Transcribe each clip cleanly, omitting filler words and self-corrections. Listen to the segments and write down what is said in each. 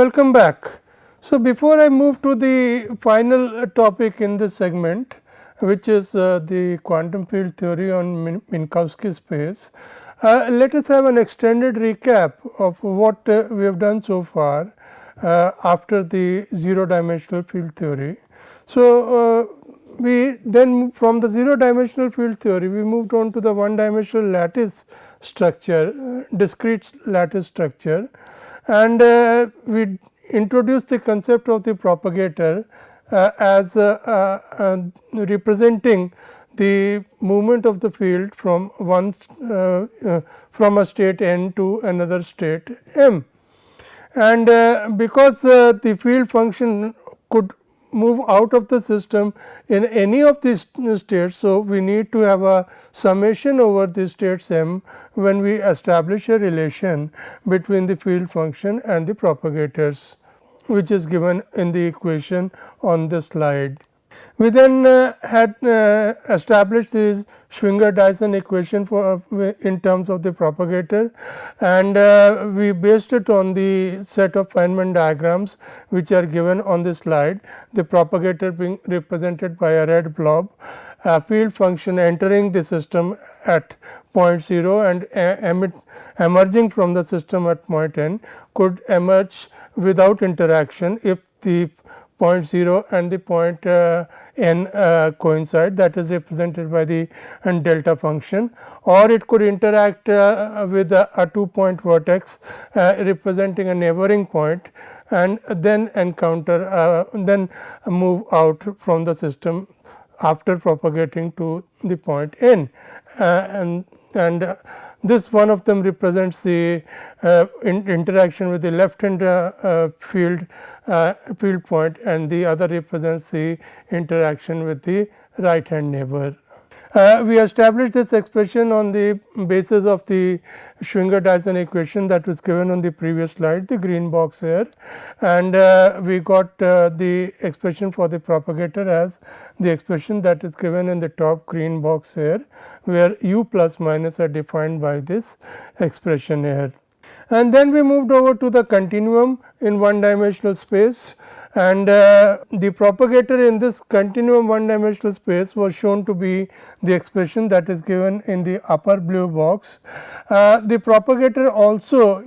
welcome back. So, before I move to the final topic in this segment, which is the quantum field theory on Minkowski space, let us have an extended recap of what we have done so far after the 0-dimensional field theory. So, we then from the 0-dimensional field theory, we moved on to the 1-dimensional lattice structure, discrete lattice structure, and we introduced the concept of the propagator as representing the movement of the field from from a state n to another state m. And because the field function could move out of the system in any of these states. So, we need to have a summation over the states m when we establish a relation between the field function and the propagators, which is given in the equation on the slide. We then had established this Schwinger-Dyson equation for in terms of the propagator, and we based it on the set of Feynman diagrams which are given on the slide. The propagator being represented by a red blob, a field function entering the system at point 0 and emerging from the system at point n could emerge without interaction if the point 0 and the point n coincide, that is represented by the delta function, or it could interact with a 2-point vertex representing a neighboring point and then encounter then move out from the system after propagating to the point n, and this one of them represents the interaction with the left hand field point, and the other represents the interaction with the right hand neighbor. We established this expression on the basis of the Schwinger-Dyson equation that was given on the previous slide, the green box here, and we got the expression for the propagator as the expression that is given in the top green box here, where u plus minus are defined by this expression here. And then we moved over to the continuum in 1-dimensional space, and the propagator in this continuum 1-dimensional space was shown to be the expression that is given in the upper blue box. The propagator also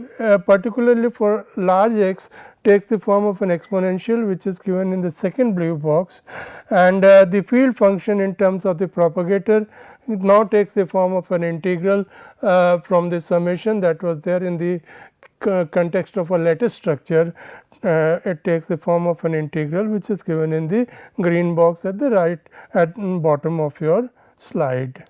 particularly for large x takes the form of an exponential, which is given in the second blue box, and the field function in terms of the propagator now takes the form of an integral from the summation that was there in the context of a lattice structure. It takes the form of an integral, which is given in the green box at the right at bottom of your slide.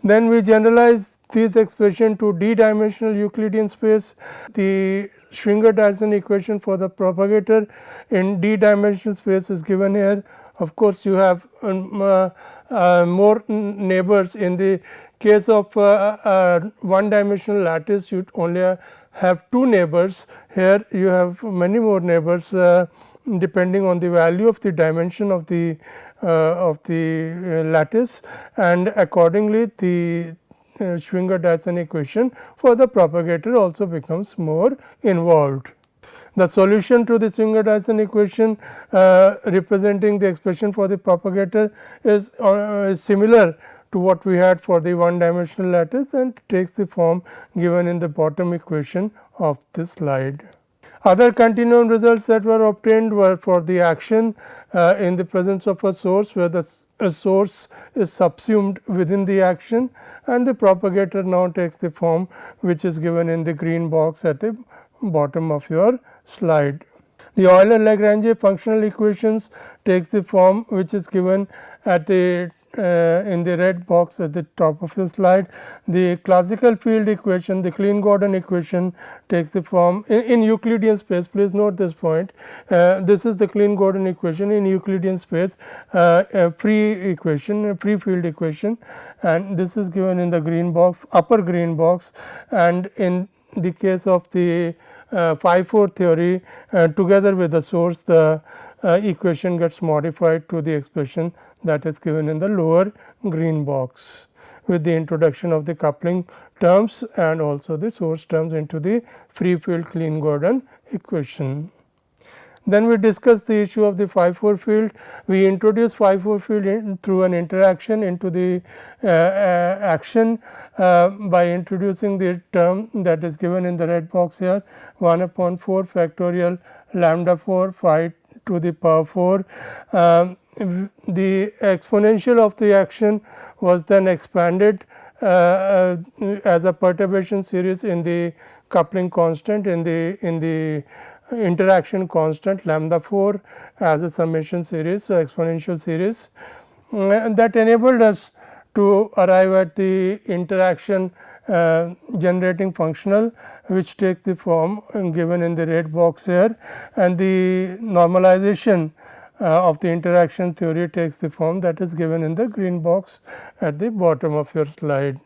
Then we generalize this expression to d-dimensional Euclidean space. The Schwinger-Dyson equation for the propagator in d-dimensional space is given here. Of course, you have more neighbors. In the case of 1-dimensional lattice, you only have 2 neighbors. Here you have many more neighbors depending on the value of the dimension of the lattice, and accordingly the Schwinger-Dyson equation for the propagator also becomes more involved. The solution to the Schwinger-Dyson equation representing the expression for the propagator is similar to what we had for the 1-dimensional lattice and takes the form given in the bottom equation of this slide. Other continuum results that were obtained were for the action in the presence of a source, where the source is subsumed within the action, and the propagator now takes the form which is given in the green box at the bottom of your slide. The Euler-Lagrange functional equations takes the form which is given at the in the red box at the top of the slide. The classical field equation, the Kleene-Gordon equation, takes the form in Euclidean space. Please note this point. This is the Kleene-Gordon equation in Euclidean space, a free equation, a free field equation, and this is given in the green box, upper green box. And in the case of the 5-4 theory, together with the source, the equation gets modified to the expression that is given in the lower green box, with the introduction of the coupling terms and also the source terms into the free field Kleene-Gordon equation. Then we discussed the issue of the phi-4 field. We introduced phi-4 field through an interaction into the action by introducing the term that is given in the red box here, 1 upon 4 factorial lambda 4 phi to the power 4. The exponential of the action was then expanded as a perturbation series in the coupling constant, in the interaction constant lambda 4 as a summation series, so exponential series, and that enabled us to arrive at the interaction generating functional, which takes the form given in the red box here, and the normalization of the interaction theory takes the form that is given in the green box at the bottom of your slide.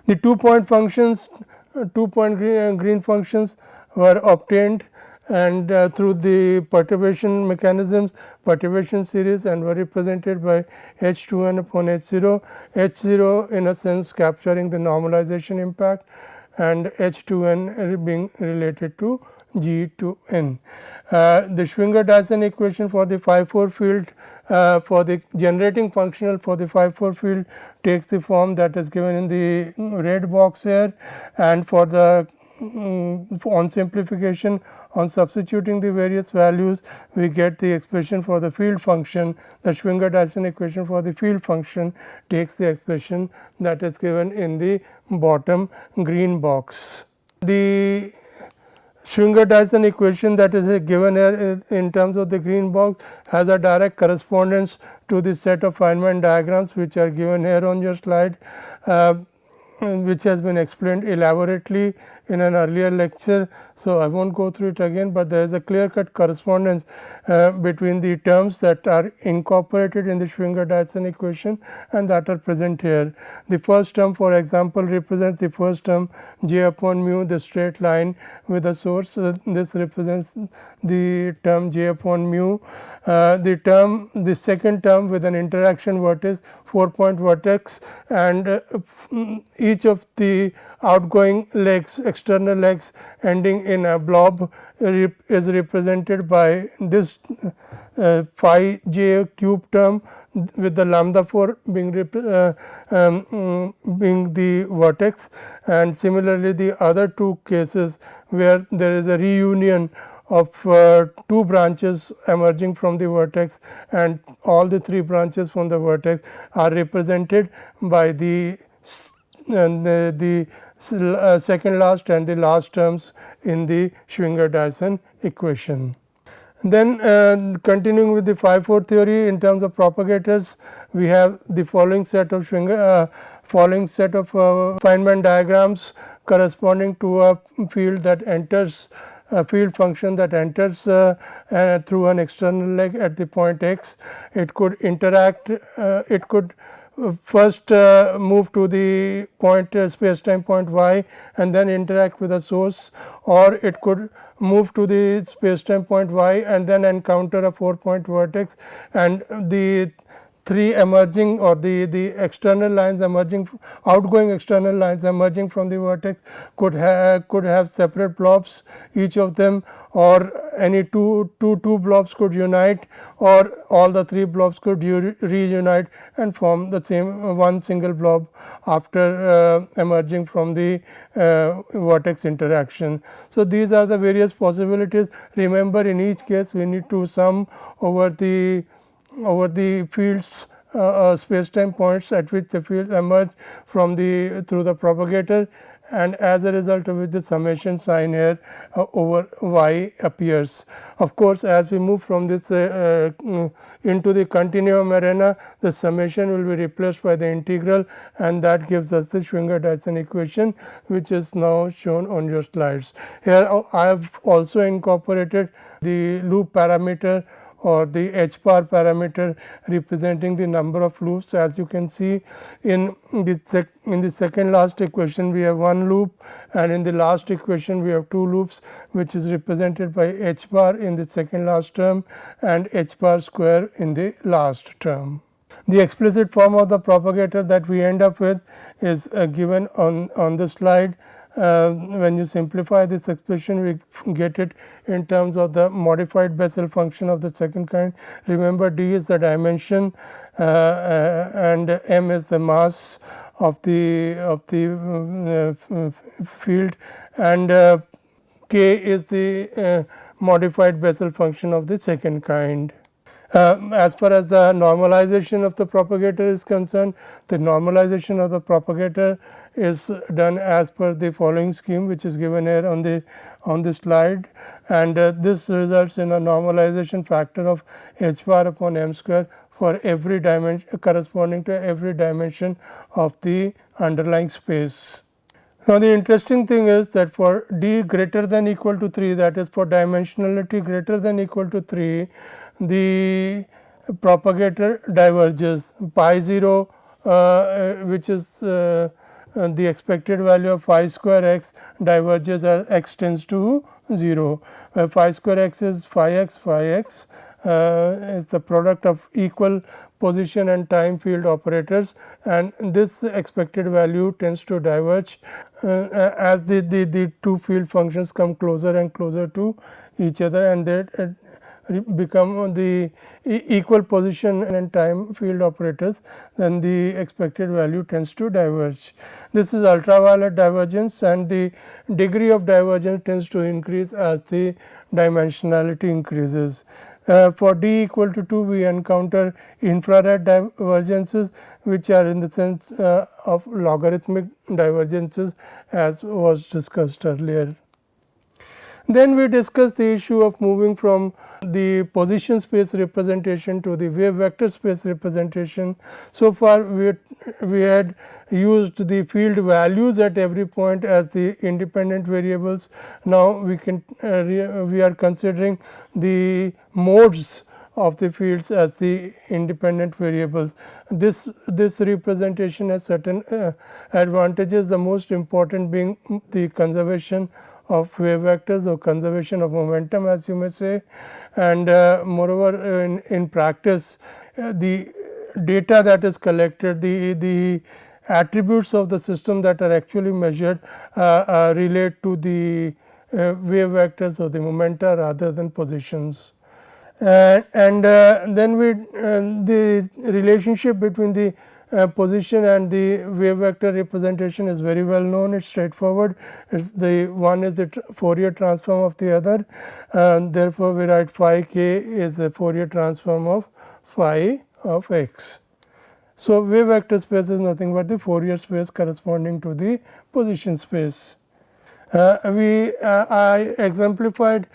The 2-point functions, 2-point green functions were obtained and through the perturbation mechanisms, perturbation series, and were represented by H2n upon H0, H0 in a sense capturing the normalization impact and H2n being related to G to N. The Schwinger-Dyson equation for the phi-4 field for the generating functional for the phi-4 field takes the form that is given in the red box here, and for the on simplification, on substituting the various values, we get the expression for the field function. The Schwinger-Dyson equation for the field function takes the expression that is given in the bottom green box. The Schwinger-Dyson equation that is given here in terms of the green box has a direct correspondence to the set of Feynman diagrams which are given here on your slide, which has been explained elaborately in an earlier lecture. So, I will not go through it again, but there is a clear cut correspondence between the terms that are incorporated in the Schwinger-Dyson equation and that are present here. The first term, for example, represents the first term j upon mu, the straight line with a source. This represents the term j upon mu. The second term with an interaction vertex, 4-point vertex, and each of the outgoing legs, external legs ending in a blob is represented by this phi j cube term with the lambda 4 being the vertex, and similarly the other two cases where there is a reunion of two branches emerging from the vertex and all the three branches from the vertex are represented by the second last and the last terms in the Schwinger-Dyson equation. Then continuing with the phi-4 theory in terms of propagators, we have the following set of Feynman diagrams corresponding to a field that enters a field function that enters through an external leg at the point x. It could interact, it could first move to the point space time point y and then interact with a source, or it could move to the space time point y and then encounter a 4-point vertex, and the three emerging or the external lines emerging, outgoing external lines emerging from the vertex could have separate blobs, each of them, or any two blobs could unite, or all the three blobs could reunite and form the same one single blob after emerging from the vertex interaction. So, these are the various possibilities. Remember, in each case we need to sum over the fields space-time points at which the fields emerge from through the propagator, and as a result of which the summation sign here over y appears. Of course, as we move from this into the continuum arena, the summation will be replaced by the integral, and that gives us the Schwinger-Dyson equation, which is now shown on your slides. Here I have also incorporated the loop parameter or the h bar parameter representing the number of loops. As you can see, in the second last equation we have one loop, and in the last equation we have two loops, which is represented by h bar in the second last term and h bar square in the last term. The explicit form of the propagator that we end up with is given on the slide. when you simplify this expression, we get it in terms of the modified Bessel function of the second kind. Remember, d is the dimension and m is the mass of the field, and k is the modified Bessel function of the second kind. As far as the normalization of the propagator is concerned, the normalization of the propagator is done as per the following scheme, which is given here on the slide, and this results in a normalization factor of h bar upon m square for every dimension corresponding to every dimension of the underlying space. Now, the interesting thing is that for d greater than equal to 3, that is for dimensionality greater than equal to 3, the propagator diverges. Pi 0 which is the expected value of phi square x diverges as x tends to 0, where phi square x is phi x is the product of equal position and time field operators, and this expected value tends to diverge as the two field functions come closer and closer to each other, and they become the equal position and time field operators, then the expected value tends to diverge. This is ultraviolet divergence, and the degree of divergence tends to increase as the dimensionality increases. For d equal to 2, we encounter infrared divergences, which are in the sense of logarithmic divergences, as was discussed earlier. Then we discussed the issue of moving from the position space representation to the wave vector space representation. So far we had used the field values at every point as the independent variables. Now we can we are considering the modes of the fields as the independent variables. This representation has certain advantages, the most important being the conservation of wave vectors or conservation of momentum, as you may say, and moreover in practice the data that is collected, the attributes of the system that are actually measured relate to the wave vectors or the momenta rather than positions. And then the relationship between the position and the wave vector representation is very well known. It's straightforward. It's the one is the Fourier transform of the other, therefore we write phi k is the Fourier transform of phi of x. So wave vector space is nothing but the Fourier space corresponding to the position space. I exemplified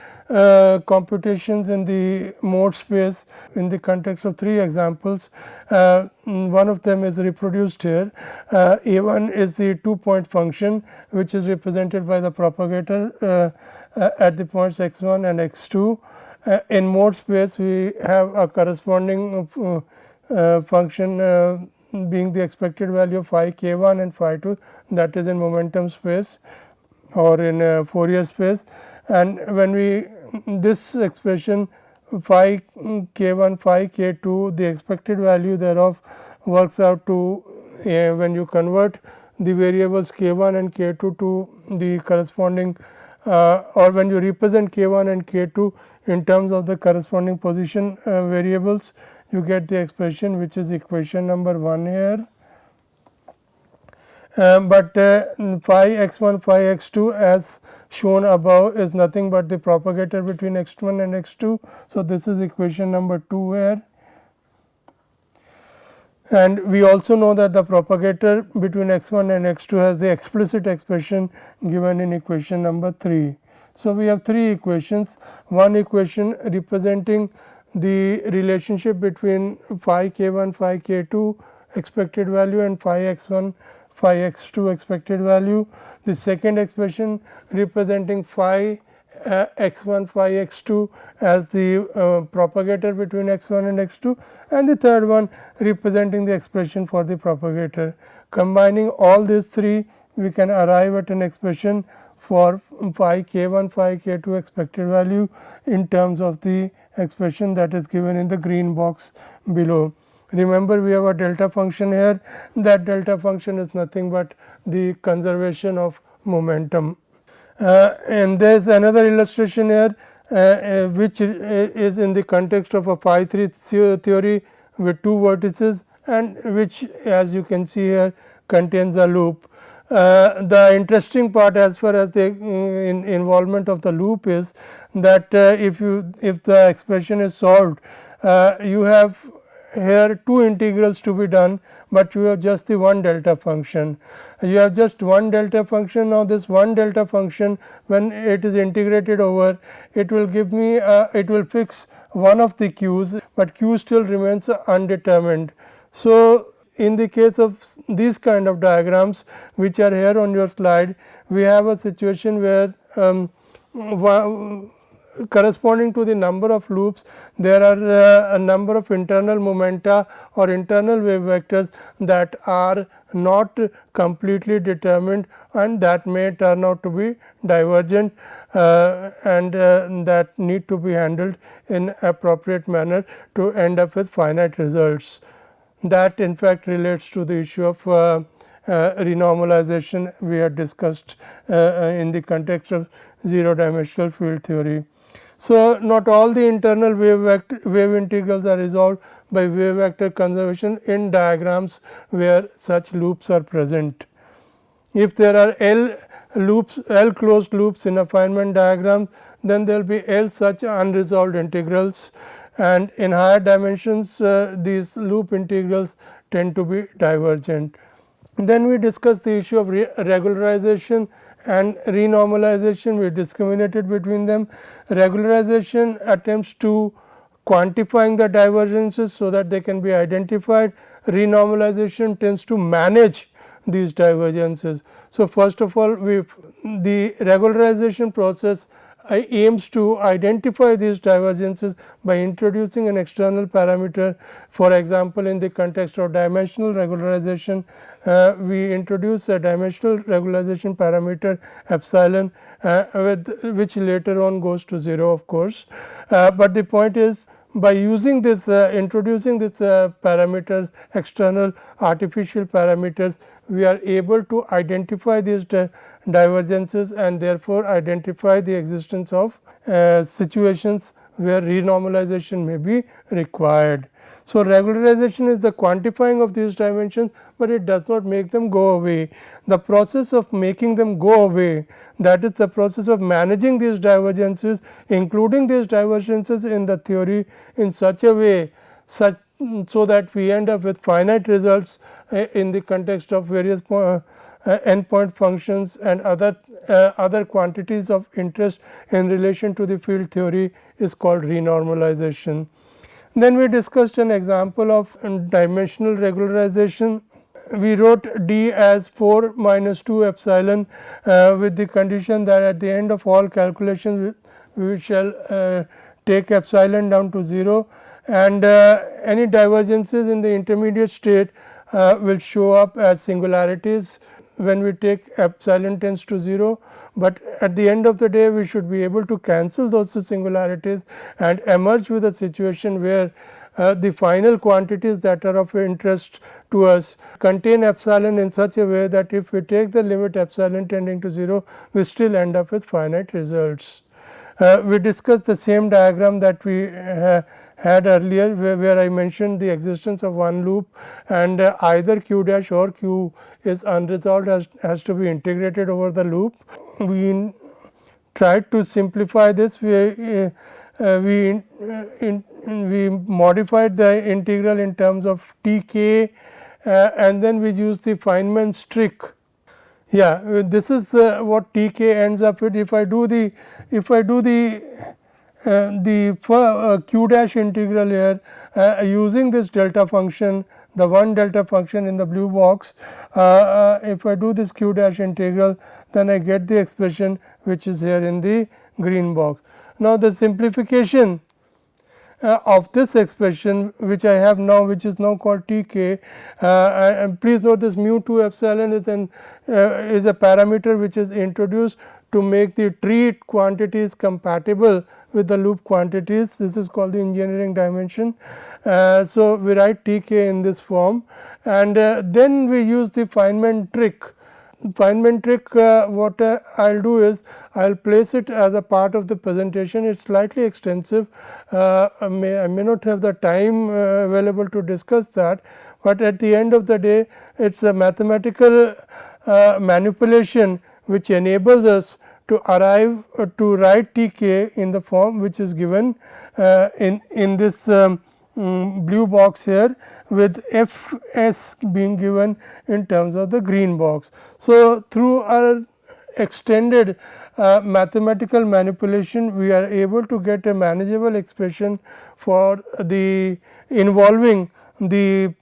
computations in the mode space in the context of 3 examples. One of them is reproduced here. A1 is the 2-point function, which is represented by the propagator at the points x1 and x2. In mode space, we have a corresponding function being the expected value of phi k1 and phi 2, that is in momentum space or in Fourier space, and when we this expression phi k1 phi k2, the expected value thereof works out to when you convert the variables k1 and k2 to the corresponding or when you represent k1 and k2 in terms of the corresponding position variables, you get the expression which is equation number 1 here. But phi x1 phi x2 as shown above is nothing but the propagator between x1 and x2. So, this is equation number 2 here, and we also know that the propagator between x1 and x2 has the explicit expression given in equation number 3. So, we have 3 equations, one equation representing the relationship between phi k1 phi k2 expected value and phi x1 phi x2 expected value. The second expression representing phi x1 phi x2 as the propagator between x1 and x2, and the third one representing the expression for the propagator. Combining all these 3, we can arrive at an expression for phi k1 phi k2 expected value in terms of the expression that is given in the green box below. Remember, we have a delta function here. That delta function is nothing but the conservation of momentum. And there is another illustration here which is in the context of a phi 3 theory with two vertices, and which, as you can see here, contains a loop. The interesting part as far as the involvement of the loop is that if the expression is solved, you have here two integrals to be done, but you have just the one delta function. You have just one delta function. Now, this one delta function, when it is integrated over, it will give me it will fix one of the q's, but q still remains undetermined. So, in the case of these kind of diagrams which are here on your slide, we have a situation where corresponding to the number of loops, there are a number of internal momenta or internal wave vectors that are not completely determined, and that may turn out to be divergent and that need to be handled in appropriate manner to end up with finite results. That in fact relates to the issue of renormalization we had discussed in the context of zero dimensional field theory. So, not all the internal wave integrals are resolved by wave vector conservation in diagrams where such loops are present. If there are L closed loops in a Feynman diagram, then there will be L such unresolved integrals, and in higher dimensions these loop integrals tend to be divergent. Then we discussed the issue of regularization and renormalization. We discriminated between them. Regularization attempts to quantifying the divergences so that they can be identified. Renormalization tends to manage these divergences. So, first of all, the regularization process aims to identify these divergences by introducing an external parameter. For example, in the context of dimensional regularization, we introduce a dimensional regularization parameter epsilon, which later on goes to 0, of course. But the point is, by using this introducing this parameters, external artificial parameters, we are able to identify these divergences and therefore identify the existence of situations where renormalization may be required. So, regularization is the quantifying of these dimensions, but it does not make them go away. The process of making them go away, that is the process of managing these divergences, including these divergences in the theory in such a way so that we end up with finite results in the context of various endpoint functions and other quantities of interest in relation to the field theory, is called renormalization. Then we discussed an example of dimensional regularization. We wrote d as 4 minus 2 epsilon with the condition that at the end of all calculations we shall take epsilon down to 0, and any divergences in the intermediate state will show up as singularities when we take epsilon tends to 0, but at the end of the day we should be able to cancel those singularities and emerge with a situation where the final quantities that are of interest to us contain epsilon in such a way that if we take the limit epsilon tending to 0, we still end up with finite results. We discussed the same diagram that we had earlier, where I mentioned the existence of one loop, and either q dash or q is unresolved, has to be integrated over the loop. We tried to simplify this. We modified the integral in terms of Tk, and then we used the Feynman's trick. Yeah, this is what Tk ends up with. If I do the q dash integral here using this delta function, the one delta function in the blue box, if I do this q dash integral, then I get the expression which is here in the green box. Now, the simplification of this expression which I have now, which is now called Tk, and please note this mu 2 epsilon is a parameter which is introduced to make the tree quantities compatible with the loop quantities. This is called the engineering dimension. So, we write Tk in this form, and then we use the Feynman trick Feynman trick, what I will do is I will place it as a part of the presentation. It is slightly extensive. I may not have the time available to discuss that, but at the end of the day it is a mathematical manipulation which enables us to arrive to write Tk in the form which is given in this blue box here, with F s being given in terms of the green box. So, through our extended mathematical manipulation, we are able to get a manageable expression for the involving the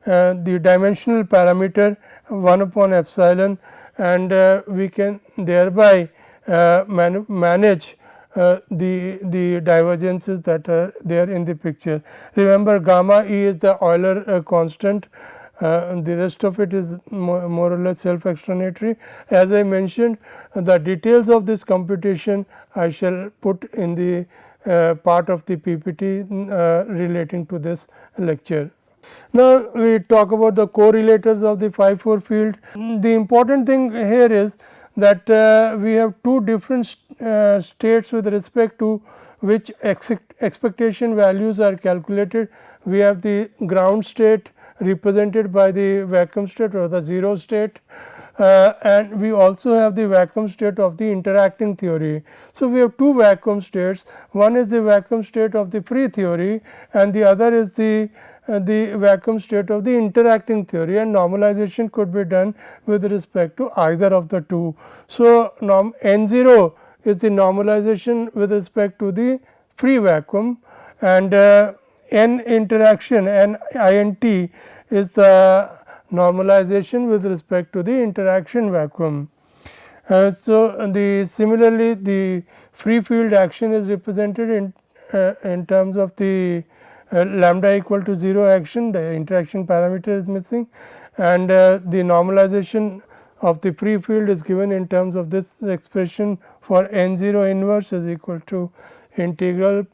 dimensional parameter 1 upon epsilon, and we can thereby manage the divergences that are there in the picture. Remember, gamma e is the Euler constant, the rest of it is more or less self explanatory. As I mentioned, the details of this computation I shall put in the part of the PPT relating to this lecture. Now, we talk about the correlators of the phi 4 field. The important thing here is that we have two different states with respect to which expectation values are calculated. We have the ground state represented by the vacuum state or the 0 state, and we also have the vacuum state of the interacting theory. So, we have two vacuum states, one is the vacuum state of the free theory and the other is the vacuum state of the interacting theory, and normalization could be done with respect to either of the two. So, N0 is the normalization with respect to the free vacuum, and N interaction and INT is the normalization with respect to the interaction vacuum. So, similarly the free field action is represented in terms of the lambda equal to 0 action, the interaction parameter is missing, and the normalization of the free field is given in terms of this expression for N0 inverse is equal to integral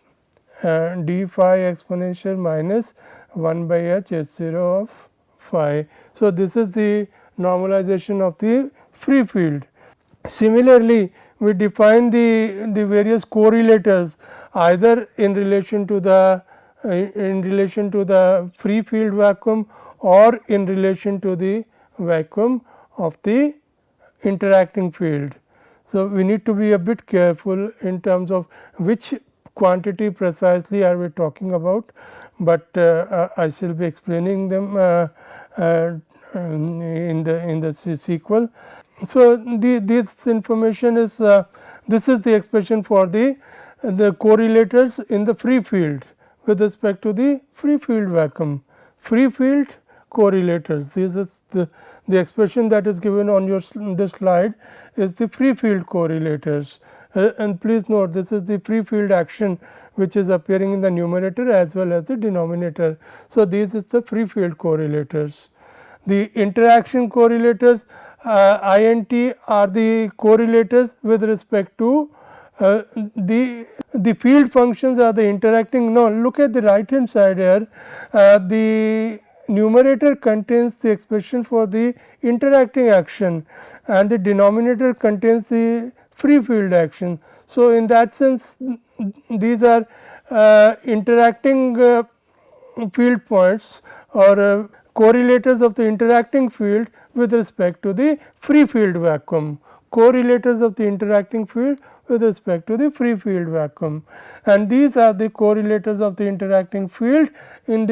d phi exponential minus 1 by h H0 of phi. So, this is the normalization of the free field. Similarly, we define the various correlators either in relation to the free field vacuum or in relation to the vacuum of the interacting field. So, we need to be a bit careful in terms of which quantity precisely are we talking about, but I shall be explaining them in the sequel. So, this information is this is the expression for the correlators in the free field with respect to the free field vacuum. Free field correlators, this is the expression that is given on this slide is the free field correlators, and please note this is the free field action which is appearing in the numerator as well as the denominator. So, this is the free field correlators. The interaction correlators INT are the correlators with respect to the field functions are the interacting. Now, look at the right hand side here, the numerator contains the expression for the interacting action and the denominator contains the free field action. So, in that sense these are interacting field points or correlators of the interacting field with respect to the free field vacuum, correlators of the interacting field with respect to the free field vacuum, and these are the correlators of the interacting field in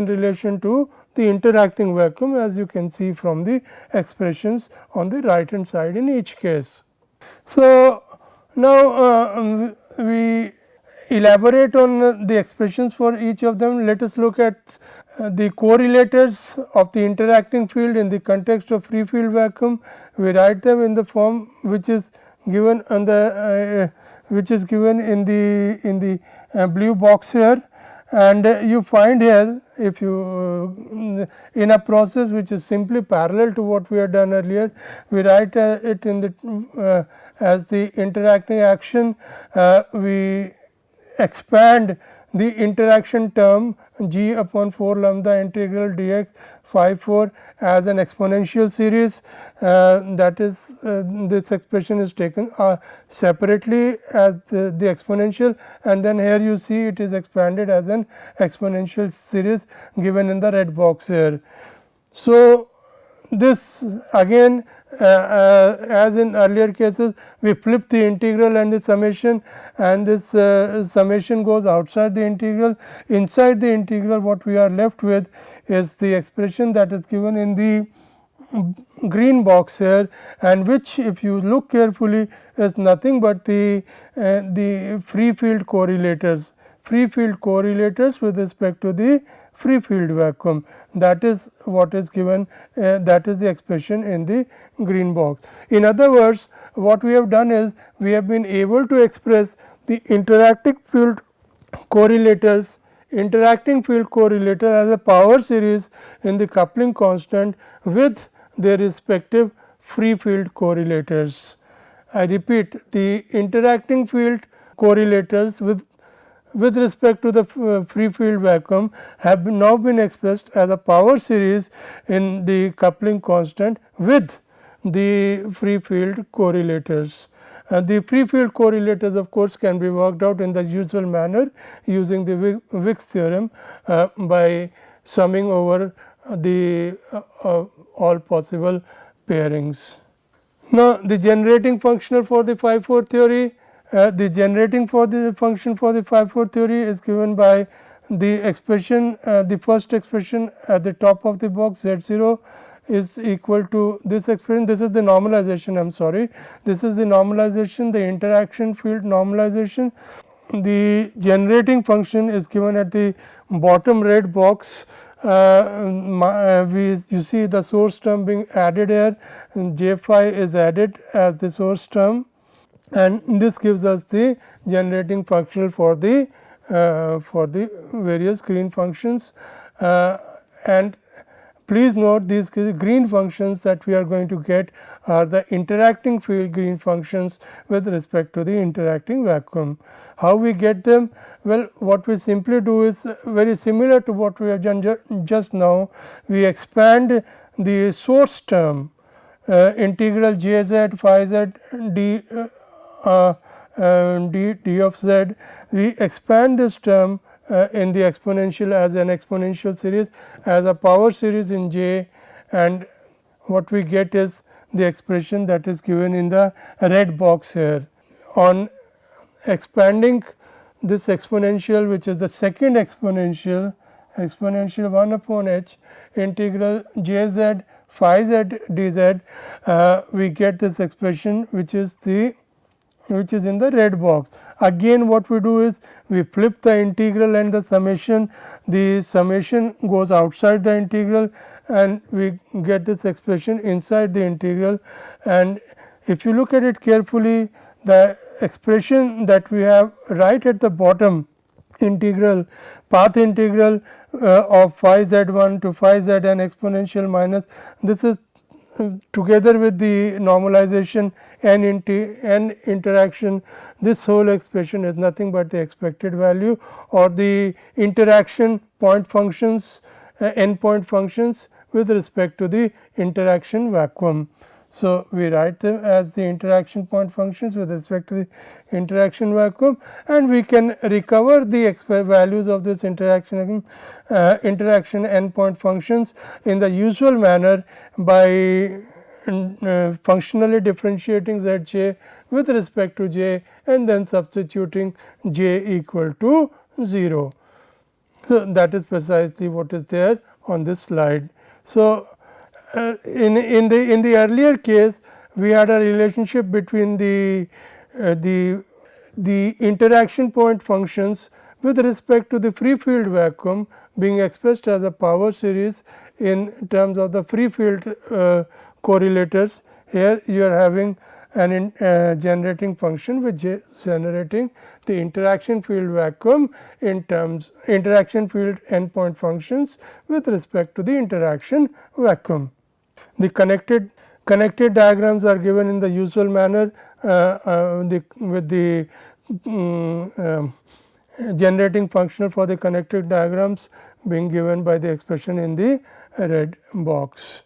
relation to the interacting vacuum, as you can see from the expressions on the right hand side in each case. So, now we elaborate on the expressions for each of them. Let us look at the correlators of the interacting field in the context of free field vacuum. We write them in the form which is given on the in the blue box here, and you find here, if you in a process which is simply parallel to what we have done earlier, we write it in the as the interacting action. We expand the interaction term g upon 4 lambda integral dx phi 4 as an exponential series, that is this expression is taken separately as the exponential, and then here you see it is expanded as an exponential series given in the red box here. So, this again as in earlier cases we flip the integral and the summation, and this summation goes outside the integral. Inside the integral what we are left with is the expression that is given in the green box here, and which if you look carefully is nothing but the free field correlators with respect to the free field vacuum. That is what is given, that is the expression in the green box. In other words, what we have done is we have been able to express the interacting field correlators as a power series in the coupling constant with their respective free field correlators. I repeat, the interacting field correlators with respect to the free field vacuum have now been expressed as a power series in the coupling constant with the free field correlators. The free field correlators of course can be worked out in the usual manner using the Wick's theorem by summing over the all possible pairings. Now, the generating functional for the phi 4 theory, the generating for the function for the phi 4 theory is given by the expression, the first expression at the top of the box Z0 is equal to this expression. This is the normalization, I am sorry, this is the normalization, the interaction field normalization. The generating function is given at the bottom red box. You see the source term being added here, J phi is added as the source term, and this gives us the generating functional for the various green functions. And please note, these green functions that we are going to get are the interacting field green functions with respect to the interacting vacuum. How we get them? Well, what we simply do is very similar to what we have done just now. We expand the source term, integral j z phi z d d of z. We expand this term in the exponential as an exponential series as a power series in j, and what we get is the expression that is given in the red box here. On expanding this exponential, which is the second exponential 1 upon h integral j z phi z dz, we get this expression which is in the red box. Again what we do is we flip the integral and the summation goes outside the integral, and we get this expression inside the integral. And if you look at it carefully, the expression that we have right at the bottom, integral, path integral of phi z1 to phi zn exponential minus, this is together with the normalization n interaction, this whole expression is nothing but the expected value or the interaction point functions, n point functions with respect to the interaction vacuum. So, we write them as the interaction point functions with respect to the interaction vacuum, and we can recover the values of this interaction endpoint functions in the usual manner by functionally differentiating Zj with respect to j and then substituting j equal to 0. So, that is precisely what is there on this slide. So, in the earlier case we had a relationship between the interaction point functions with respect to the free field vacuum being expressed as a power series in terms of the free field correlators. Here you are having an generating function which is generating the interaction field vacuum in terms interaction field endpoint functions with respect to the interaction vacuum. The connected diagrams are given in the usual manner with the generating functional for the connected diagrams being given by the expression in the red box.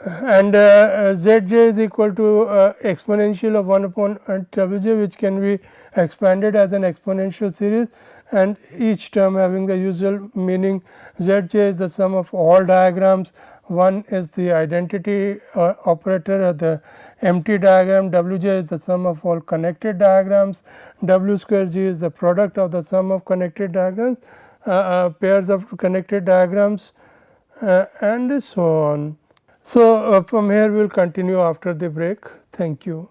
And Zj is equal to exponential of 1 upon Wj, which can be expanded as an exponential series, and each term having the usual meaning. Zj is the sum of all diagrams, 1 is the identity operator of the empty diagram, Wj is the sum of all connected diagrams, W square g is the product of the sum of connected diagrams, pairs of connected diagrams, and so on. So, from here we will continue after the break. Thank you.